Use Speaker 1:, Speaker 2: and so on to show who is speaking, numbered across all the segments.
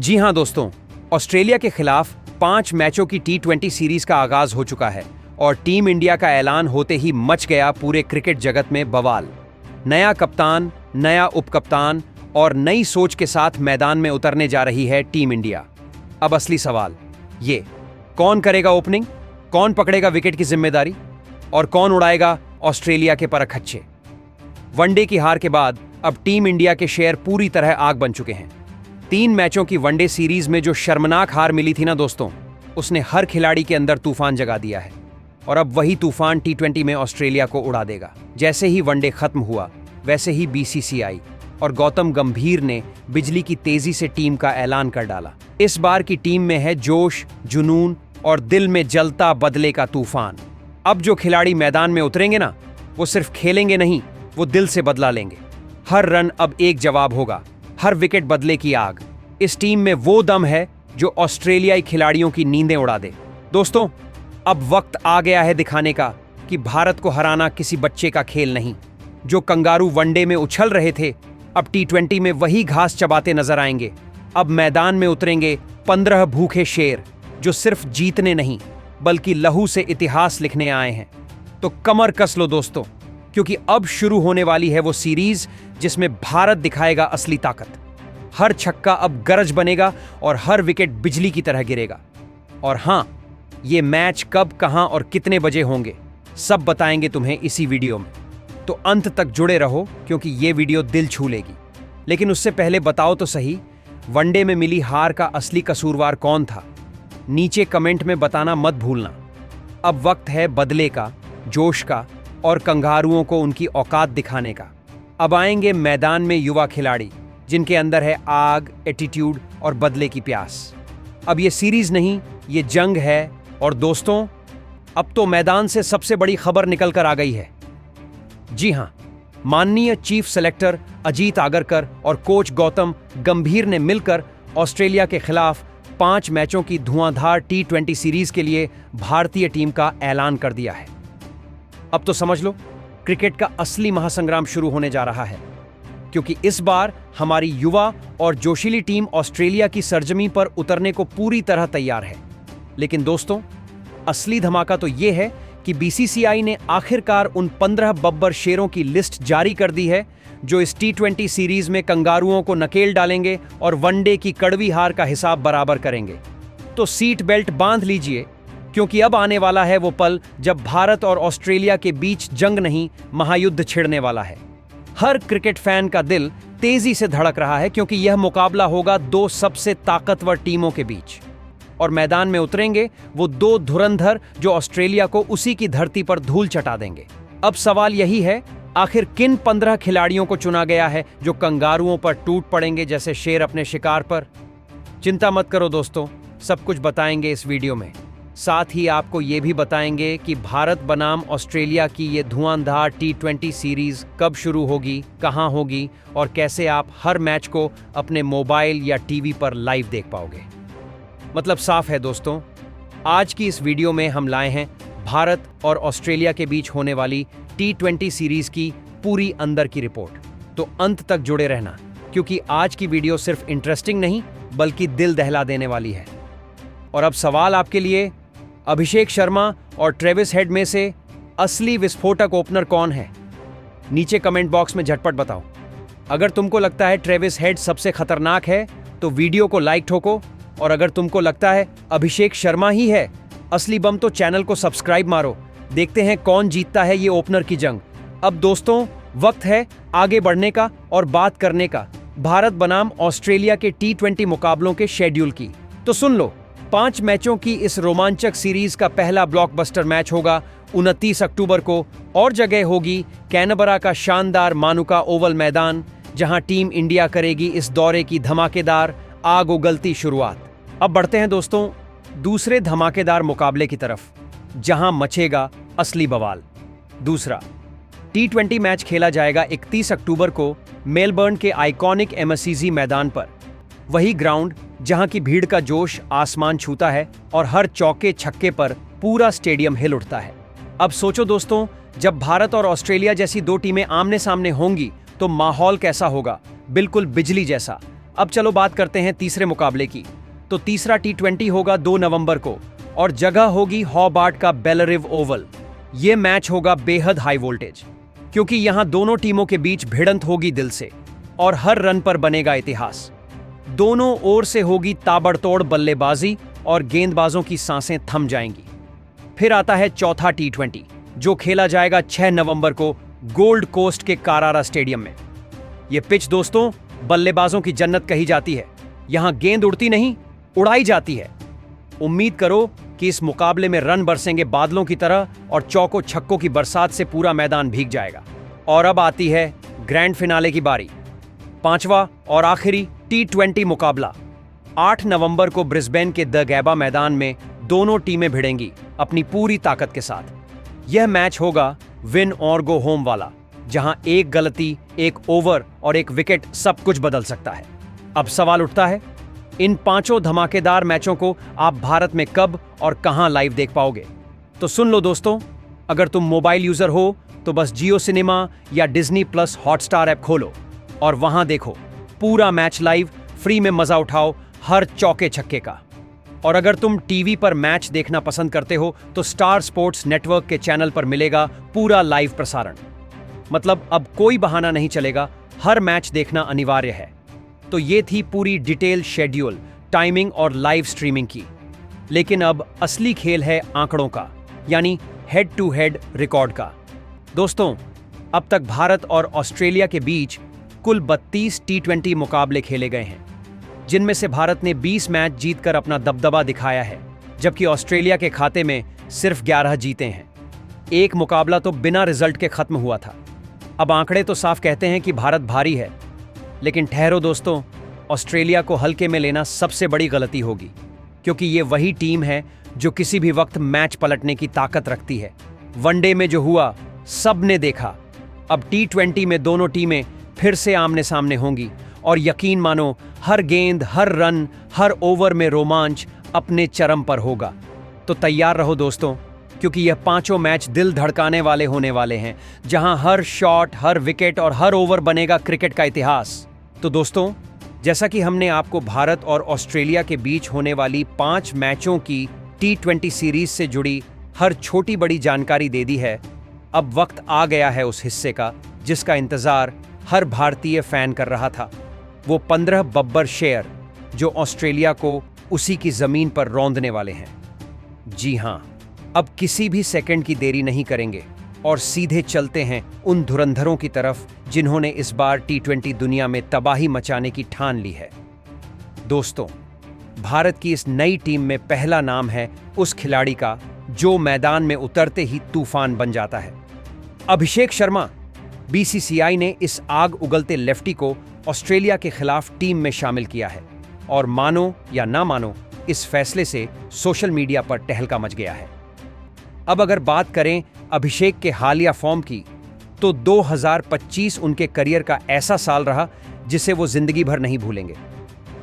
Speaker 1: जी हां दोस्तों, ऑस्ट्रेलिया के खिलाफ 5 मैचों की T20 सीरीज का आगाज हो चुका है और टीम इंडिया का ऐलान होते ही मच गया पूरे क्रिकेट जगत में बवाल। नया कप्तान, नया उपकप्तान और नई सोच के साथ मैदान में उतरने जा रही है टीम इंडिया। अब असली सवाल ये, कौन करेगा ओपनिंग, कौन पकड़ेगा विकेट की जिम्मेदारी और कौन उड़ाएगा ऑस्ट्रेलिया के परखच्चे। वनडे की हार के बाद अब टीम इंडिया के शेयर पूरी तरह आग बन चुके हैं। 3 मैचों की वनडे सीरीज में जो शर्मनाक हार मिली थी ना दोस्तों, उसने हर खिलाड़ी के अंदर तूफान जगा दिया है और अब वही तूफान T20 में ऑस्ट्रेलिया को उड़ा देगा। जैसे ही वनडे खत्म हुआ, वैसे ही BCCI और गौतम गंभीर ने बिजली की तेजी से टीम का ऐलान कर डाला। इस बार की टीम में है जोश, जुनून और दिल में जलता बदले का तूफान। अब जो खिलाड़ी मैदान में उतरेंगे ना, वो सिर्फ खेलेंगे नहीं, वो दिल से बदला लेंगे। हर रन अब एक जवाब होगा, हर विकेट बदले की आग। इस टीम में वो दम है जो ऑस्ट्रेलियाई खिलाड़ियों की नींदें उड़ा दे। दोस्तों, अब वक्त आ गया है दिखाने का कि भारत को हराना किसी बच्चे का खेल नहीं। जो कंगारू वनडे में उछल रहे थे, अब T20 में वही घास चबाते नजर आएंगे। अब मैदान में उतरेंगे 15 भूखे शेर, जो सिर्फ जीतने नहीं बल्कि लहू से इतिहास लिखने आए हैं। तो कमर कस लो दोस्तों, क्योंकि अब शुरू होने वाली है वो सीरीज जिसमें भारत दिखाएगा असली ताकत। हर छक्का अब गरज बनेगा और हर विकेट बिजली की तरह गिरेगा। और हां, ये मैच कब, कहां और कितने बजे होंगे, सब बताएंगे तुम्हें इसी वीडियो में। तो अंत तक जुड़े रहो, क्योंकि ये वीडियो दिल छू लेगी। लेकिन उससे पहले बताओ तो सही, वनडे में मिली हार का असली कसूरवार कौन था? नीचे कमेंट में बताना मत भूलना। अब वक्त है बदले का, जोश का और कंगारुओं को उनकी औकात दिखाने का। अब आएंगे मैदान में युवा खिलाड़ी, जिनके अंदर है आग, एटीट्यूड और बदले की प्यास। अब ये सीरीज नहीं, ये जंग है। और दोस्तों, अब तो मैदान से सबसे बड़ी खबर निकल कर आ गई है। जी हां, माननीय चीफ सेलेक्टर अजीत आगरकर और कोच गौतम गंभीर ने मिलकर ऑस्ट्रेलिया के खिलाफ 5 मैचों की धुआंधार T20 सीरीज के लिए भारतीय टीम का ऐलान कर दिया है। अब तो समझ लो, क्रिकेट का असली महासंग्राम शुरू होने जा रहा है, क्योंकि इस बार हमारी युवा और जोशीली टीम ऑस्ट्रेलिया की सरजमी पर उतरने को पूरी तरह तैयार है। लेकिन दोस्तों, असली धमाका तो यह है कि BCCI ने आखिरकार उन 15 बब्बर शेरों की लिस्ट जारी कर दी है, जो इस T20 सीरीज में कंगारुओं को नकेल डालेंगे और वनडे की कड़वी हार का हिसाब बराबर करेंगे। तो सीट बेल्ट बांध लीजिए, क्योंकि अब आने वाला है वो पल जब भारत और ऑस्ट्रेलिया के बीच जंग नहीं, महायुद्ध छिड़ने वाला है। हर क्रिकेट फैन का दिल तेजी से धड़क रहा है, क्योंकि यह मुकाबला होगा 2 सबसे ताकतवर टीमों के बीच। और मैदान में उतरेंगे वो 2 धुरंधर, जो ऑस्ट्रेलिया को उसी की धरती पर धूल चटा देंगे। अब सवाल यही है, आखिर किन 15 खिलाड़ियों को चुना गया है जो कंगारुओं पर टूट पड़ेंगे जैसे शेर अपने शिकार पर? चिंता मत करो दोस्तों, सब कुछ बताएंगे इस वीडियो में। साथ ही आपको ये भी बताएंगे कि भारत बनाम ऑस्ट्रेलिया की ये धुआंधार T20 सीरीज कब शुरू होगी, कहां होगी और कैसे आप हर मैच को अपने मोबाइल या टीवी पर लाइव देख पाओगे। मतलब साफ है दोस्तों, आज की इस वीडियो में हम लाए हैं भारत और ऑस्ट्रेलिया के बीच होने वाली T20 सीरीज की पूरी अंदर की रिपोर्ट। तो अंत तक जुड़े रहना, क्योंकि आज की वीडियो सिर्फ इंटरेस्टिंग नहीं बल्कि दिल दहला देने वाली है। और अब सवाल आपके लिए, अभिषेक शर्मा और ट्रेविस हेड में से असली विस्फोटक ओपनर कौन है? नीचे कमेंट बॉक्स में झटपट बताओ। अगर तुमको लगता है ट्रेविस हेड सबसे खतरनाक है, तो वीडियो को लाइक ठोको, और अगर तुमको लगता है अभिषेक शर्मा ही है असली बम, तो चैनल को सब्सक्राइब मारो। देखते हैं कौन जीतता है ये ओपनर की जंग। अब दोस्तों, वक्त है आगे बढ़ने का और बात करने का भारत बनाम ऑस्ट्रेलिया के T20 मुकाबलों के शेड्यूल की। तो सुन लो, 5 मैचों की इस रोमांचक सीरीज का पहला ब्लॉकबस्टर मैच होगा 29 अक्टूबर को, और जगह होगी कैनबरा का शानदार मानुका ओवल मैदान, जहां टीम इंडिया करेगी इस दौरे की धमाकेदार, आग उगलती शुरुआत। अब बढ़ते हैं दोस्तों दूसरे धमाकेदार मुकाबले की तरफ, जहां मचेगा असली बवाल। दूसरा T20 मैच खेला जाएगा 31 अक्टूबर को मेलबर्न के आइकॉनिक MSCG मैदान पर। वही ग्राउंड जहां की भीड़ का जोश आसमान छूता है और हर चौके छक्के पर पूरा स्टेडियम हिल उठता है। अब सोचो दोस्तों, जब भारत और ऑस्ट्रेलिया जैसी 2 टीमें आमने सामने होंगी तो माहौल कैसा होगा? बिल्कुल बिजली जैसा। अब चलो बात करते हैं तीसरे मुकाबले की। तो तीसरा T20 होगा 2 नवंबर को और जगह होगी हॉबार्ट का बेलरिव ओवल। यह मैच होगा बेहद हाई वोल्टेज, क्योंकि यहां दोनों टीमों के बीच भिड़ंत होगी दिल से और हर रन पर बनेगा इतिहास। दोनों ओर से होगी ताबड़तोड़ बल्लेबाजी और गेंदबाजों की सांसें थम जाएंगी। फिर आता है चौथा T20, जो खेला जाएगा 6 नवंबर को गोल्ड कोस्ट के कारारा स्टेडियम में। यह पिच दोस्तों बल्लेबाजों की जन्नत कही जाती है। यहां गेंद उड़ती नहीं, उड़ाई जाती है। उम्मीद करो कि इस मुकाबले में रन बरसेंगे बादलों की तरह और चौकों छक्कों की बरसात से पूरा मैदान भीग जाएगा। और अब आती है ग्रैंड फिनाले की बारी। पांचवा और आखिरी T20 मुकाबला 8 नवंबर को ब्रिस्बेन के द गैबा मैदान में दोनों टीमें भिड़ेंगी अपनी पूरी ताकत के साथ। यह मैच होगा विन और गो होम वाला, जहां एक गलती, एक ओवर और एक विकेट सब कुछ बदल सकता है। अब सवाल उठता है, इन पांचों धमाकेदार मैचों को आप भारत में कब और कहां लाइव देख पाओगे? तो सुन लो दोस्तों, अगर तुम मोबाइल यूजर हो तो बस जियो सिनेमा या डिज्नी प्लस हॉटस्टार ऐप खोलो और वहां देखो पूरा मैच लाइव, फ्री में मजा उठाओ हर चौके छक्के का। और अगर तुम टीवी पर मैच देखना पसंद करते हो तो स्टार स्पोर्ट्स नेटवर्क के चैनल पर मिलेगा पूरा लाइव प्रसारण। मतलब अब कोई बहाना नहीं चलेगा, हर मैच देखना अनिवार्य है। तो ये थी पूरी डिटेल शेड्यूल, टाइमिंग और लाइव स्ट्रीमिंग की। लेकिन अब असली खेल है आंकड़ों का, यानी हेड टू हेड रिकॉर्ड का। दोस्तों, अब तक भारत और ऑस्ट्रेलिया के बीच कुल 32 T20 मुकाबले खेले गए हैं, जिनमें से भारत ने 20 मैच जीतकर अपना दबदबा दिखाया है, जबकि ऑस्ट्रेलिया के खाते में सिर्फ 11 जीते हैं। एक मुकाबला तो बिना रिजल्ट के खत्म हुआ था। अब आंकड़े तो साफ कहते हैं कि भारत भारी है, लेकिन ठहरो दोस्तों, ऑस्ट्रेलिया को हल्के में लेना सबसे बड़ी गलती होगी, क्योंकि ये वही टीम है जो किसी भी वक्त मैच पलटने की ताकत रखती है। वनडे में जो हुआ सब ने देखा। अब T20 में दोनों टीमें फिर से आमने सामने होंगी और यकीन मानो हर गेंद, हर रन, हर ओवर में रोमांच अपने चरम पर होगा। तो तैयार रहो दोस्तों, क्योंकि यह पांचों मैच दिल धड़काने वाले होने वाले हैं, जहां हर शॉट, हर विकेट और हर ओवर बनेगा क्रिकेट का इतिहास। तो दोस्तों, जैसा कि हमने आपको भारत और ऑस्ट्रेलिया के बीच होने वाली 5 मैचों की T20 सीरीज से जुड़ी हर छोटी बड़ी जानकारी दे दी है, अब वक्त आ गया है उस हिस्से का जिसका इंतजार हर भारतीय फैन कर रहा था। वो 15 बब्बर शेयर जो ऑस्ट्रेलिया को उसी की जमीन पर रौंदने वाले हैं। जी हां, अब किसी भी सेकंड की देरी नहीं करेंगे और सीधे चलते हैं उन धुरंधरों की तरफ जिन्होंने इस बार T20 दुनिया में तबाही मचाने की ठान ली है। दोस्तों, भारत की इस नई टीम में पहला नाम है उस खिलाड़ी का जो मैदान में उतरते ही तूफान बन जाता है। अभिषेक शर्मा। BCCI ने इस आग उगलते लेफ्टी को ऑस्ट्रेलिया के खिलाफ टीम में शामिल किया है और मानो या ना मानो, इस फैसले से सोशल मीडिया पर तहलका मच गया है। अब अगर बात करें अभिषेक के हालिया फॉर्म की, तो 2025 उनके करियर का ऐसा साल रहा जिसे वो जिंदगी भर नहीं भूलेंगे।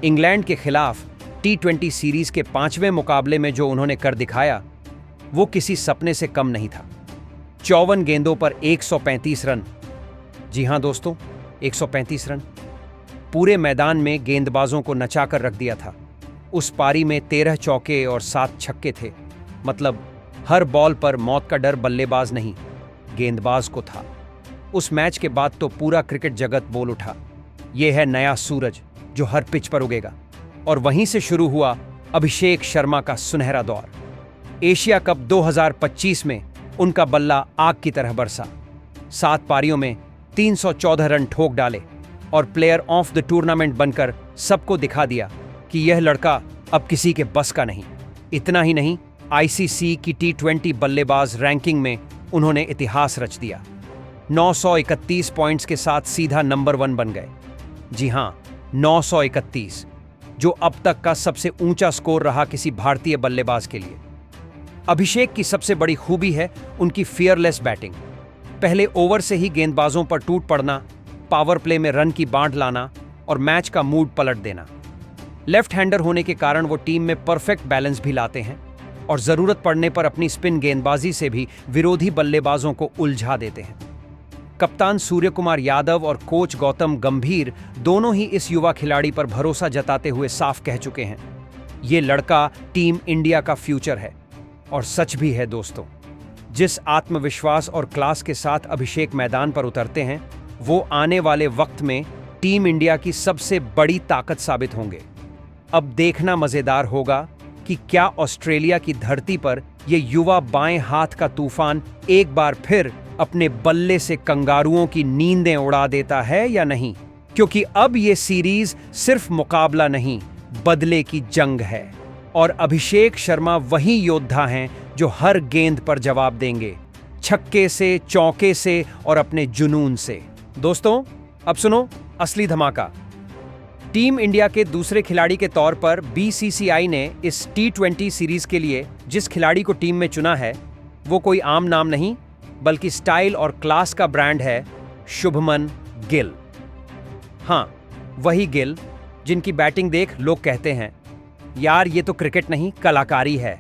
Speaker 1: इंग्लैंड के खिलाफ T20 सीरीज के 5वें मुकाबले में जो उन्होंने कर दिखाया, वो किसी सपने से कम नहीं था। 54 गेंदों पर 135 रन। जी हां दोस्तों, 135 रन। पूरे मैदान में गेंदबाजों को नचाकर रख दिया था। उस पारी में 13 चौके और 7 छक्के थे। मतलब हर बॉल पर मौत का डर बल्लेबाज नहीं, गेंदबाज को था। उस मैच के बाद तो पूरा क्रिकेट जगत बोल उठा, यह है नया सूरज जो हर पिच पर उगेगा। और वहीं से शुरू हुआ अभिषेक शर्मा का सुनहरा दौर। एशिया कप 2025 में उनका बल्ला आग की तरह बरसा। 7 पारियों में 314 रन ठोक डाले और प्लेयर ऑफ द टूर्नामेंट बनकर सबको दिखा दिया कि यह लड़का अब किसी के बस का नहीं। इतना ही नहीं, ICC की T20 बल्लेबाज रैंकिंग में उन्होंने इतिहास रच दिया। 931 पॉइंट्स के साथ सीधा नंबर 1 बन गए। जी हां, 931, जो अब तक का सबसे ऊंचा स्कोर रहा किसी भारतीय बल्लेबाज के लिए। अभिषेक की सबसे बड़ी खूबी है उनकी फियरलेस बैटिंग। पहले ओवर से ही गेंदबाजों पर टूट पड़ना, पावर प्ले में रन की बांट लाना और मैच का मूड पलट देना। लेफ्ट हैंडर होने के कारण वो टीम में परफेक्ट बैलेंस भी लाते हैं और जरूरत पड़ने पर अपनी स्पिन गेंदबाजी से भी विरोधी बल्लेबाजों को उलझा देते हैं। कप्तान सूर्य कुमार यादव और कोच गौतम गंभीर दोनों ही इस युवा खिलाड़ी पर भरोसा जताते हुए साफ कह चुके हैं, ये लड़का टीम इंडिया का फ्यूचर है। और सच भी है दोस्तों, जिस आत्मविश्वास और क्लास के साथ अभिषेक मैदान पर उतरते हैं, वो आने वाले वक्त में टीम इंडिया की सबसे बड़ी ताकत साबित होंगे। अब देखना मजेदार होगा कि क्या ऑस्ट्रेलिया की धरती पर ये युवा बाएं हाथ का तूफान एक बार फिर अपने बल्ले से कंगारुओं की नींदें उड़ा देता है या नहीं, क्योंकि अब ये सीरीज सिर्फ मुकाबला नहीं, बदले की जंग है। और अभिषेक शर्मा वही योद्धा हैं जो हर गेंद पर जवाब देंगे, छक्के से, चौके से और अपने जुनून से। दोस्तों, अब सुनो असली धमाका। टीम इंडिया के दूसरे खिलाड़ी के तौर पर बीसीसीआई ने इस T20 सीरीज के लिए जिस खिलाड़ी को टीम में चुना है, वो कोई आम नाम नहीं, बल्कि स्टाइल और क्लास का ब्रांड है शुभमन गिल। हाँ, वही गिल जिनकी बैटिंग देख लोग कहते हैं, यार ये तो क्रिकेट नहीं, कलाकारी है।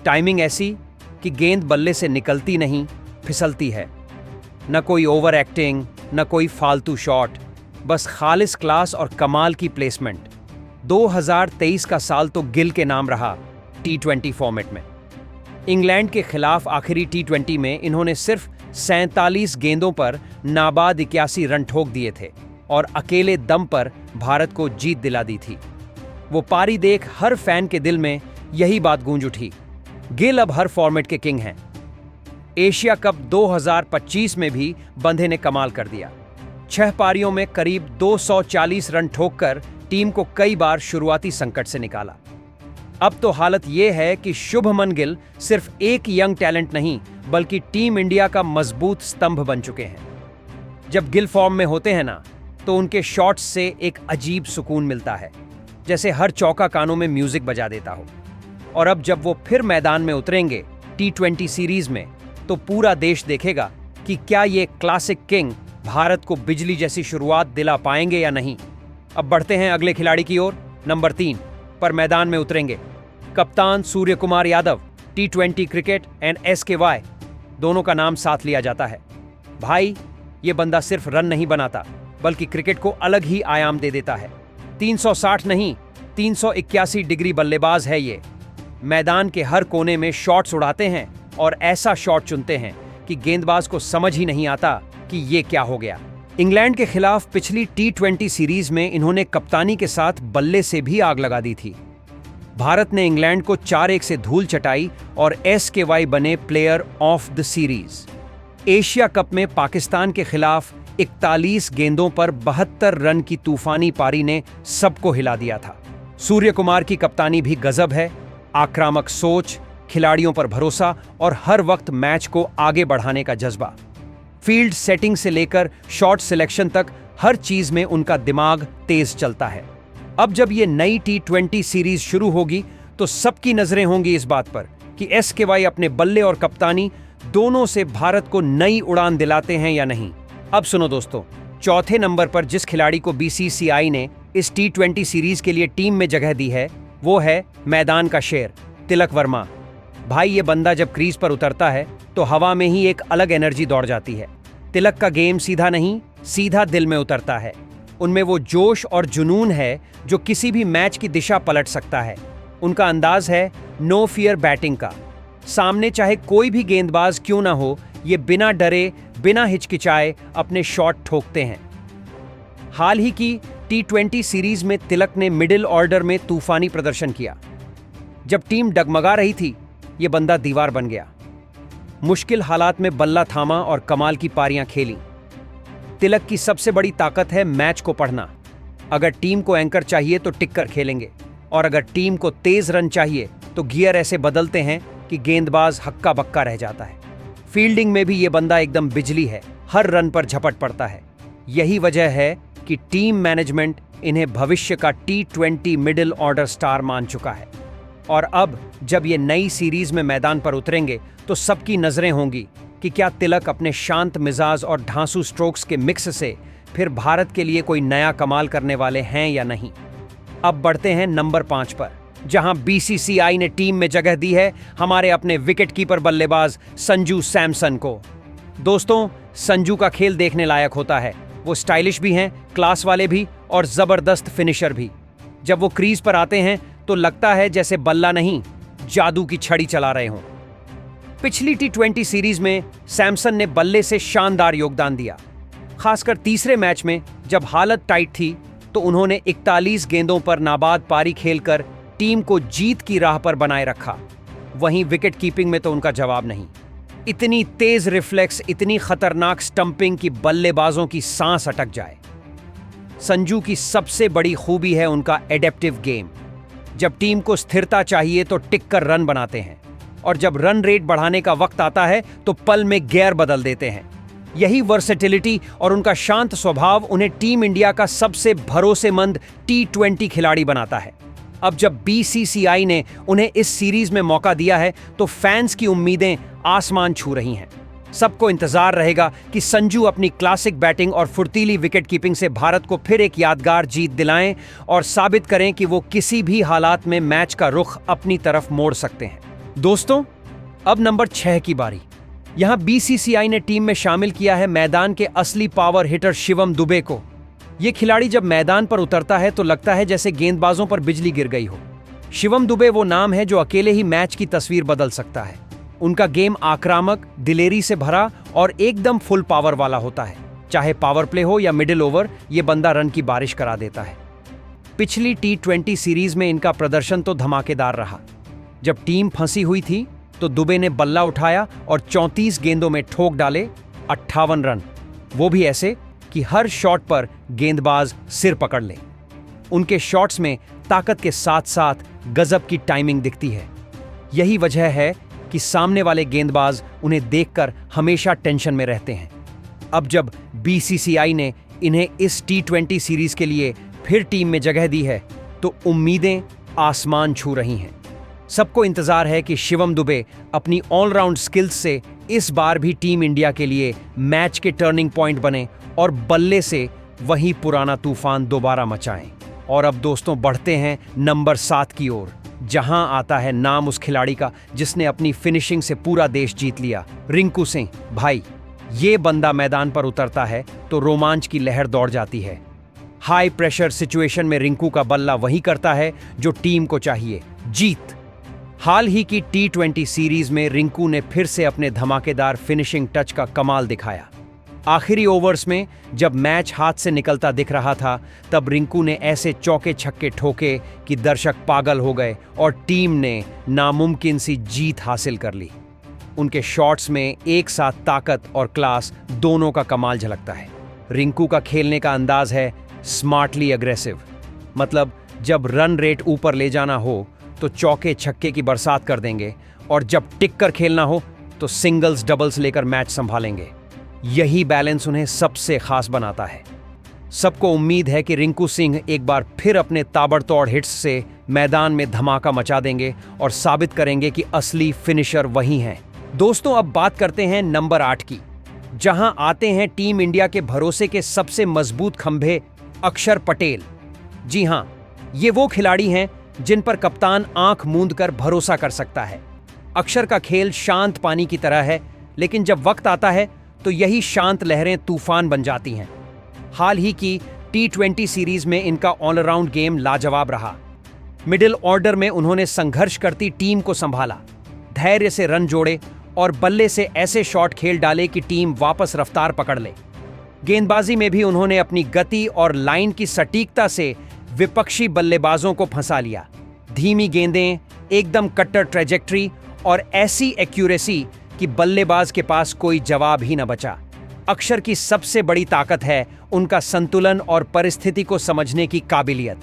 Speaker 1: टाइमिंग ऐसी कि गेंद बल्ले से निकलती नहीं, फिसलती है। न कोई ओवर एक्टिंग, न कोई फालतू शॉट, बस खालिस क्लास और कमाल की प्लेसमेंट। 2023 का साल तो गिल के नाम रहा T20 फॉर्मेट में। इंग्लैंड के खिलाफ आखिरी T20 में इन्होंने सिर्फ 47 गेंदों पर नाबाद 81 रन ठोक दिए थे और अकेले दम पर भारत को जीत दिला दी थी। वो पारी देख हर फैन के दिल में यही बात गूंज उठी, गिल अब हर फॉर्मेट के किंग हैं। एशिया कप 2025 में भी बंधे ने कमाल कर दिया। 6 पारियों में करीब 240 रन ठोककर टीम को कई बार शुरुआती संकट से निकाला। अब तो हालत यह है कि शुभमन गिल सिर्फ एक यंग टैलेंट नहीं, बल्कि टीम इंडिया का मजबूत स्तंभ बन चुके हैं। जब गिल फॉर्म में होते हैं ना, तो उनके शॉट्स से एक अजीब सुकून मिलता है, जैसे हर चौका कानों में म्यूजिक बजा देता हो। और अब जब वो फिर मैदान में उतरेंगे T20 सीरीज में, तो पूरा देश देखेगा कि क्या ये क्लासिक किंग भारत को बिजली जैसी शुरुआत दिला पाएंगे या नहीं। अब बढ़ते हैं अगले खिलाड़ी की ओर। नंबर 3 पर मैदान में उतरेंगे कप्तान Surya Kumar Yadav. T20 cricket and SKY दोनों का नाम साथ लिया जाता है। भाई, ये बंदा सिर्फ रन नहीं बनाता, बल्कि क्रिकेट को अलग ही आयाम दे देता है। 360 नहीं, 381 डिग्री बल्लेबाज है ये। मैदान के हर कोने में शॉट्स उड़ाते हैं और ऐसा शॉट चुनते हैं कि गेंदबाज को समझ ही नहीं आता कि ये क्या हो गया। इंग्लैंड के खिलाफ पिछली T20 सीरीज में इन्होंने कप्तानी के साथ बल्ले से भी आग लगा दी थी। भारत ने इंग्लैंड को 4-1 से धूल चटाई और SKY बने player of the series. Asia cup में पाकिस्तान के खिलाफ 41 गेंदों पर 72 रन की तूफानी पारी ने सबको हिला दिया था। सूर्य कुमार की कप्तानी भी गजब है, आक्रामक सोच, खिलाड़ियों पर भरोसा और हर वक्त मैच को आगे बढ़ाने का जज्बा। फील्ड सेटिंग से लेकर शॉट सिलेक्शन तक हर चीज में उनका दिमाग तेज चलता है। अब जब ये नई T20 सीरीज शुरू होगी, तो सबकी नजरें होंगी इस बात पर कि SKY अपने बल्ले और कप्तानी दोनों से भारत को नई उड़ान दिलाते हैं या नहीं। अब सुनो दोस्तों, चौथे नंबर पर जिस खिलाड़ी को BCCI ने इस T20 सीरीज के लिए टीम में जगह दी है, वो है मैदान का शेर तिलक वर्मा। भाई, ये बंदा जब क्रीज पर उतरता है तो हवा में ही एक अलग एनर्जी दौड़ जाती है। तिलक का गेम सीधा नहीं, सीधा दिल में उतरता है। उनमें वो जोश और जुनून है जो किसी भी मैच की दिशा पलट सकता है। उनका अंदाज है नो फियर बैटिंग का। सामने चाहे कोई भी गेंदबाज क्यों ना हो, ये बिना डरे, बिना हिचकिचाए अपने शॉट ठोकते हैं। हाल ही की T20 सीरीज में तिलक ने मिडिल ऑर्डर में तूफानी प्रदर्शन किया। जब टीम डगमगा रही थी, ये बंदा दीवार बन गया। मुश्किल हालात में बल्ला थामा और कमाल की पारियां खेली। तिलक की सबसे बड़ी ताकत है मैच को पढ़ना। अगर टीम को एंकर चाहिए तो टिक कर खेलेंगे, और अगर टीम को तेज रन चाहिए तो गियर ऐसे बदलते हैं कि गेंदबाज हक्का बक्का रह जाता है। फील्डिंग में भी ये बंदा एकदम बिजली है, हर रन पर झपट पड़ता है। यही वजह है कि टीम मैनेजमेंट इन्हें भविष्य का T20 मिडिल ऑर्डर स्टार मान चुका है। और अब जब ये नई सीरीज में मैदान पर उतरेंगे, तो सबकी नजरें होंगी कि क्या तिलक अपने शांत मिजाज और ढांसू स्ट्रोक्स के मिक्स से फिर भारत के लिए कोई नया कमाल करने वाले हैं या नहीं। अब बढ़ते हैं नंबर 5 पर, जहां BCCI ने टीम में जगह दी है हमारे अपने विकेट कीपर बल्लेबाज संजू सैमसन को। दोस्तों, संजू का खेल देखने लायक होता है। वो स्टाइलिश भी हैं, क्लास वाले भी और जबरदस्त फिनिशर भी। जब वो क्रीज पर आते हैं तो लगता है जैसे बल्ला नहीं, जादू की छड़ी चला रहे हों। पिछली टी20 सीरीज में सैमसन ने बल्ले से शानदार योगदान दिया। खासकर तीसरे मैच में जब हालत टाइट थी तो उन्होंने 41 गेंदों पर नाबाद पारी खेलकर टीम को जीत की राह पर बनाए रखा। वहीं विकेट कीपिंग में तो उनका जवाब नहीं। इतनी तेज रिफ्लेक्स, इतनी खतरनाक स्टंपिंग कि बल्लेबाजों की सांस अटक जाए। संजू की सबसे बड़ी खूबी है उनका एडेप्टिव गेम। जब टीम को स्थिरता चाहिए तो टिक कर रन बनाते हैं, और जब रन रेट बढ़ाने का वक्त आता है तो पल में गियर बदल देते हैं। यही वर्सेटिलिटी और उनका शांत स्वभाव उन्हें टीम इंडिया का सबसे भरोसेमंद टी20 खिलाड़ी बनाता है। अब जब बीसीसीआई ने उन्हें इस सीरीज में मौका दिया है तो फैंस की उम्मीदें आसमान छू रही हैं। सबको इंतजार रहेगा कि संजू अपनी क्लासिक बैटिंग और फुर्तीली विकेट कीपिंग से भारत को फिर एक यादगार जीत दिलाएं और साबित करें कि वो किसी भी हालात में मैच का रुख अपनी तरफ मोड़ सकते हैं। दोस्तों, अब नंबर 6 की बारी। यहां बीसीसीआई ने टीम में शामिल किया है मैदान के असली पावर हिटर शिवम दुबे को। यह खिलाड़ी जब मैदान पर उतरता है तो लगता है जैसे गेंदबाजों पर बिजली गिर गई हो। शिवम दुबे वो नाम है जो अकेले ही मैच की तस्वीर बदल सकता है। उनका गेम आक्रामक, दिलेरी से भरा और एकदम फुल पावर वाला होता है। चाहे पावर प्ले हो या मिडिल ओवर, ये बंदा रन की बारिश करा देता है। पिछली टी20 सीरीज में इनका प्रदर्शन तो धमाकेदार रहा। जब टीम फंसी हुई थी तो दुबे ने बल्ला उठाया और 34 गेंदों में ठोक डाले 58 रन, वो भी ऐसे कि हर शॉट पर गेंदबाज सिर पकड़ ले। उनके शॉट्स में ताकत के साथ साथ गजब की टाइमिंग दिखती है। यही वजह है कि सामने वाले गेंदबाज उन्हें देखकर हमेशा टेंशन में रहते हैं। अब जब बीसीसीआई ने इन्हें इस टी20 सीरीज के लिए फिर टीम में जगह दी है तो उम्मीदें आसमान छू रही हैं। सबको इंतजार है कि शिवम दुबे अपनी ऑलराउंड स्किल्स से इस बार भी टीम इंडिया के लिए मैच के टर्निंग पॉइंट बने और बल्ले से वही पुराना तूफान दोबारा मचाएं। और अब दोस्तों, बढ़ते हैं नंबर 7 की ओर, जहां आता है नाम उस खिलाड़ी का जिसने अपनी फिनिशिंग से पूरा देश जीत लिया, रिंकू सिंह। भाई, ये बंदा मैदान पर उतरता है तो रोमांच की लहर दौड़ जाती है। हाई प्रेशर सिचुएशन में रिंकू का बल्ला वही करता है जो टीम को चाहिए, जीत। हाल ही की टी20 सीरीज में रिंकू ने फिर से अपने धमाकेदार फिनिशिंग टच का कमाल दिखाया। आखिरी ओवर्स में जब मैच हाथ से निकलता दिख रहा था तब रिंकू ने ऐसे चौके छक्के ठोके कि दर्शक पागल हो गए और टीम ने नामुमकिन सी जीत हासिल कर ली। उनके शॉट्स में एक साथ ताकत और क्लास दोनों का कमाल झलकता है। रिंकू का खेलने का अंदाज है स्मार्टली अग्रेसिव। मतलब जब रन रेट ऊपर ले जाना हो तो चौके छक्के की बरसात कर देंगे, और जब टिक कर खेलना हो तो सिंगल्स डबल्स लेकर मैच संभालेंगे। यही बैलेंस उन्हें सबसे खास बनाता है। सबको उम्मीद है कि रिंकू सिंह एक बार फिर अपने ताबड़तोड़ हिट्स से मैदान में धमाका मचा देंगे और साबित करेंगे कि असली फिनिशर वही हैं। दोस्तों, अब बात करते हैं नंबर 8 की, जहां आते हैं टीम इंडिया के भरोसे के सबसे मजबूत खंभे, अक्षर पटेल। जी हां, ये वो खिलाड़ी हैं जिन पर कप्तान आंख मूंद कर भरोसा कर सकता है। अक्षर का खेल शांत पानी की तरह है, लेकिन जब वक्त आता है तो यही शांत लहरें तूफान बन जाती हैं। हाल ही की टी20 सीरीज में इनका ऑलराउंड गेम लाजवाब रहा। मिडिल ऑर्डर में उन्होंने संघर्ष करती टीम को संभाला, धैर्य से रन जोड़े और बल्ले से ऐसे शॉट खेल डाले कि टीम वापस रफ्तार पकड़ ले। गेंदबाजी में भी उन्होंने अपनी गति और लाइन की सटीकता से विपक्षी बल्लेबाजों को फंसा लिया। धीमी गेंदें, एकदम कट्टर ट्रैजेक्टरी और ऐसी एक्यूरेसी कि बल्लेबाज के पास कोई जवाब ही न बचा। अक्षर की सबसे बड़ी ताकत है उनका संतुलन और परिस्थिति को समझने की काबिलियत।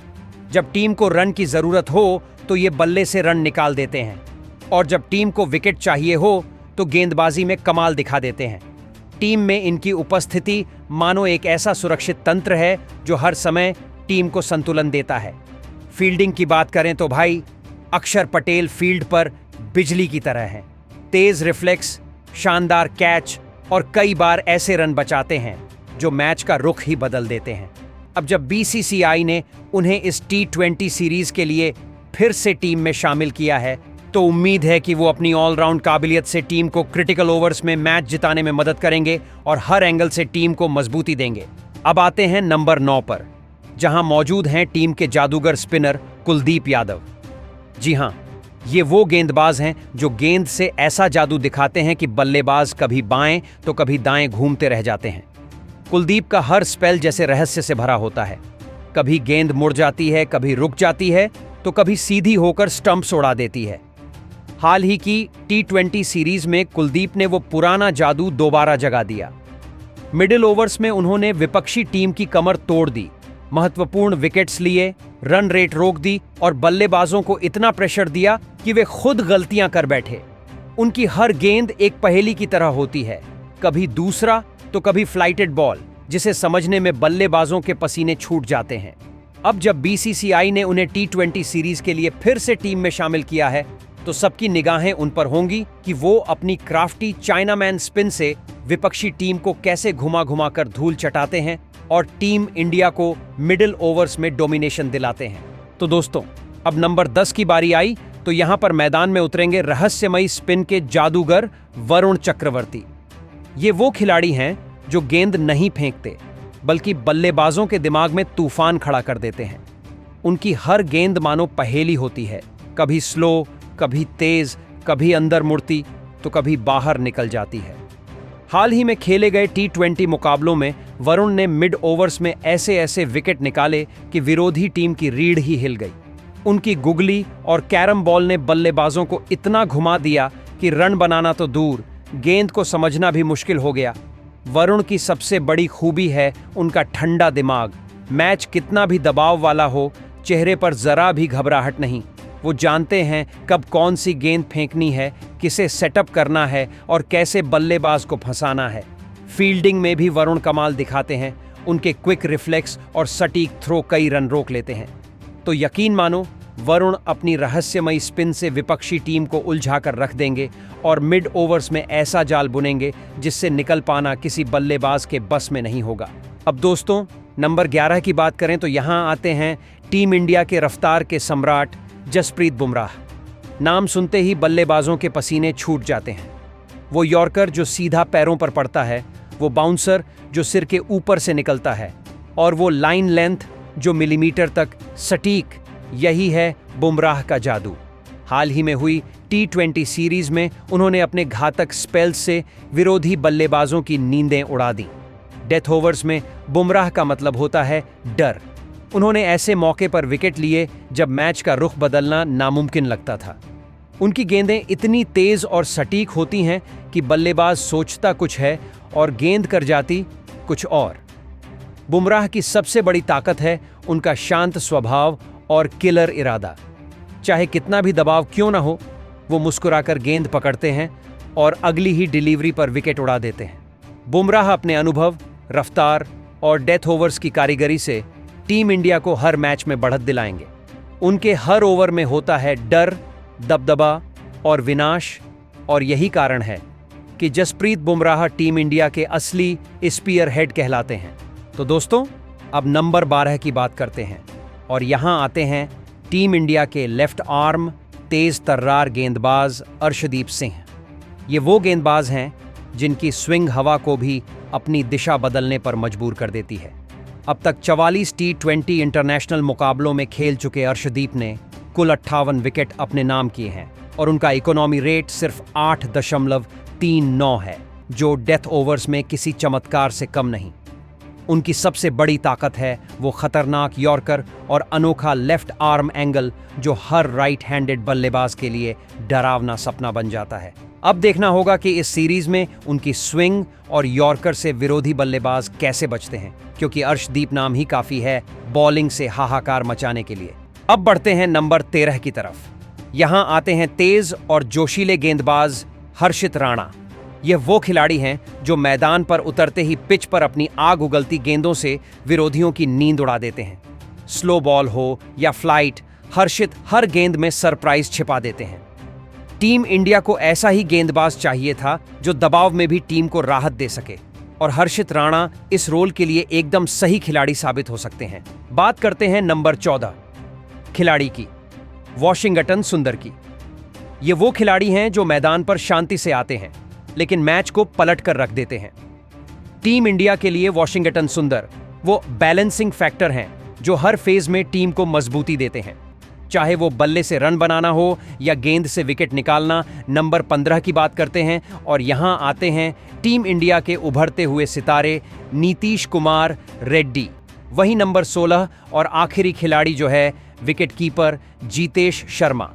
Speaker 1: जब टीम को रन की जरूरत हो तो ये बल्ले से रन निकाल देते हैं, और जब टीम को विकेट चाहिए हो तो गेंदबाजी में कमाल दिखा देते हैं। टीम में इनकी उपस्थिति मानो एक ऐसा सुरक्षित तंत्र है जो हर समय टीम को संतुलन देता है। फील्डिंग की बात करें तो भाई, अक्षर पटेल फील्ड पर बिजली की तरह हैं। तेज रिफ्लेक्स, शानदार कैच और कई बार ऐसे रन बचाते हैं जो मैच का रुख ही बदल देते हैं। अब जब बीसीसीआई ने उन्हें इस टी20 सीरीज के लिए फिर से टीम में शामिल किया है तो उम्मीद है कि वो अपनी ऑलराउंड काबिलियत से टीम को क्रिटिकल ओवर्स में मैच जिताने में मदद करेंगे और हर एंगल से टीम को मजबूती देंगे। अब आते हैं नंबर 9 पर, जहां मौजूद हैं टीम के जादूगर स्पिनर कुलदीप यादव। जी हां, ये वो गेंदबाज हैं जो गेंद से ऐसा जादू दिखाते हैं कि बल्लेबाज कभी बाएं तो कभी दाएं घूमते रह जाते हैं। कुलदीप का हर स्पेल जैसे रहस्य से भरा होता है। कभी गेंद मुड़ जाती है, कभी रुक जाती है, तो कभी सीधी होकर स्टंप्स उड़ा देती है। हाल ही की T20 सीरीज में कुलदीप ने वो पुराना जादू दोबारा जगा दिया। मिडिल ओवर्स में उन्होंने विपक्षी टीम की कमर तोड़ दी, महत्वपूर्ण विकेट्स लिए, रन रेट रोक दी और बल्लेबाजों को इतना प्रेशर दिया कि वे खुद गलतियां कर बैठे। उनकी हर गेंद एक पहेली की तरह होती है, कभी दूसरा तो कभी फ्लाइटेड बॉल, जिसे समझने में बल्लेबाजों के पसीने छूट जाते हैं। अब जब BCCI ने उन्हें T20 सीरीज के लिए फिर से टीम में शामिल किया है, तो सबकी निगाहें उन पर होंगी कि वो अपनी क्राफ्टी चाइनामैन स्पिन से विपक्षी टीम को कैसे घुमा घुमा कर धूल चटाते हैं और टीम इंडिया को मिडिल ओवर्स में डोमिनेशन दिलाते हैं। तो दोस्तों, अब नंबर 10 की बारी आई, तो यहां पर मैदान में उतरेंगे रहस्यमयी स्पिन के जादूगर वरुण चक्रवर्ती। ये वो खिलाड़ी हैं जो गेंद नहीं फेंकते, बल्कि बल्लेबाजों के दिमाग में तूफान खड़ा कर देते हैं। उनकी हर गेंद मानो पहेली होती है, कभी स्लो, कभी तेज, कभी अंदर मुड़ती तो कभी बाहर निकल जाती है। हाल ही में खेले गए T20 मुकाबलों में वरुण ने मिड ओवर्स में ऐसे ऐसे विकेट निकाले कि विरोधी टीम की रीढ़ ही हिल गई। उनकी गुगली और कैरम बॉल ने बल्लेबाजों को इतना घुमा दिया कि रन बनाना तो दूर, गेंद को समझना भी मुश्किल हो गया। वरुण की सबसे बड़ी खूबी है उनका ठंडा दिमाग। मैच कितना भी दबाव वाला हो, चेहरे पर जरा भी घबराहट नहीं। वो जानते हैं कब कौन सी गेंद फेंकनी है, किसे सेटअप करना है और कैसे बल्लेबाज को फंसाना है। फील्डिंग में भी वरुण कमाल दिखाते हैं। उनके क्विक रिफ्लेक्स और सटीक थ्रो कई रन रोक लेते हैं। तो यकीन मानो, वरुण अपनी रहस्यमयी स्पिन से विपक्षी टीम को उलझा कर रख देंगे और मिड ओवर्स में ऐसा जाल बुनेंगे जिससे निकल पाना किसी बल्लेबाज के बस में नहीं होगा। अब दोस्तों, नंबर 11 की बात करें तो यहाँ आते हैं टीम इंडिया के रफ्तार के सम्राट जसप्रीत बुमराह। नाम सुनते ही बल्लेबाजों के पसीने छूट जाते हैं। वो यॉर्कर जो सीधा पैरों पर पड़ता है, वो बाउंसर जो सिर के ऊपर से निकलता है, और वो लाइन लेंथ जो मिलीमीटर तक सटीक, यही है बुमराह का जादू। हाल ही में हुई T20 सीरीज में उन्होंने अपने घातक स्पेल्स से विरोधी बल्लेबाजों की नींदें उड़ा दी। डेथ ओवर्स में बुमराह का मतलब होता है डर। उन्होंने ऐसे मौके पर विकेट लिए जब मैच का रुख बदलना नामुमकिन लगता था। उनकी गेंदें इतनी तेज और सटीक होती हैं कि बल्लेबाज सोचता कुछ है और गेंद कर जाती कुछ और। बुमराह की सबसे बड़ी ताकत है उनका शांत स्वभाव और किलर इरादा। चाहे कितना भी दबाव क्यों ना हो, वो मुस्कुराकर गेंद पकड़ते हैं और अगली ही डिलीवरी पर विकेट उड़ा देते हैं। बुमराह अपने अनुभव, रफ्तार और डेथ ओवर्स की कारीगरी से टीम इंडिया को हर मैच में बढ़त दिलाएंगे। उनके हर ओवर में होता है डर, दबदबा और विनाश, और यही कारण है कि जसप्रीत बुमराह टीम इंडिया के असली स्पीयर हेड कहलाते हैं। तो दोस्तों, अब नंबर 12 की बात करते हैं, और यहां आते हैं टीम इंडिया के लेफ्ट आर्म तेज तर्रार गेंदबाज अर्शदीप सिंह। ये वो गेंदबाज हैं जिनकी स्विंग हवा को भी अपनी दिशा बदलने पर मजबूर कर देती है। अब तक 44 T20 इंटरनेशनल मुकाबलों में खेल चुके अर्शदीप ने कुल 58 विकेट अपने नाम किए हैं, और उनका इकोनॉमी रेट सिर्फ 8.39 है, जो डेथ ओवर्स में किसी चमत्कार से कम नहीं। उनकी सबसे बड़ी ताकत है वो खतरनाक यॉर्कर और अनोखा लेफ्ट आर्म एंगल, जो हर राइट हैंडेड बल्लेबाज के लिए डरावना सपना बन जाता है। अब देखना होगा कि इस सीरीज में उनकी स्विंग और यॉर्कर से विरोधी बल्लेबाज कैसे बचते हैं, क्योंकि अर्शदीप नाम ही काफी है बॉलिंग से हाहाकार मचाने के लिए। अब बढ़ते हैं नंबर 13 की तरफ। यहां आते हैं तेज और जोशीले गेंदबाज हर्षित राणा। यह वो खिलाड़ी हैं जो मैदान पर उतरते ही पिच पर अपनी आग उगलती गेंदों से विरोधियों की नींद उड़ा देते हैं। स्लो बॉल हो या फ्लाइट, हर्षित हर गेंद में सरप्राइज छिपा देते हैं। टीम इंडिया को ऐसा ही गेंदबाज चाहिए था जो दबाव में भी टीम को राहत दे सके, और हर्षित राणा इस रोल के लिए एकदम सही खिलाड़ी साबित हो सकते हैं। बात करते हैं नंबर 14 खिलाड़ी की, वॉशिंगटन सुंदर की। ये वो खिलाड़ी हैं जो मैदान पर शांति से आते हैं लेकिन मैच को पलट कर रख देते हैं। टीम इंडिया के लिए वॉशिंगटन सुंदर वो बैलेंसिंग फैक्टर हैं जो हर फेज में टीम को मजबूती देते हैं। चाहे वो बल्ले से रन बनाना हो या गेंद से विकेट निकालना, नंबर 15 की बात करते हैं। और यहां आते हैं टीम इंडिया के उभरते हुए सितारे नीतीश कुमार रेड्डी, वही नंबर 16 और आखिरी खिलाड़ी जो है विकेट कीपर जीतेश शर्मा।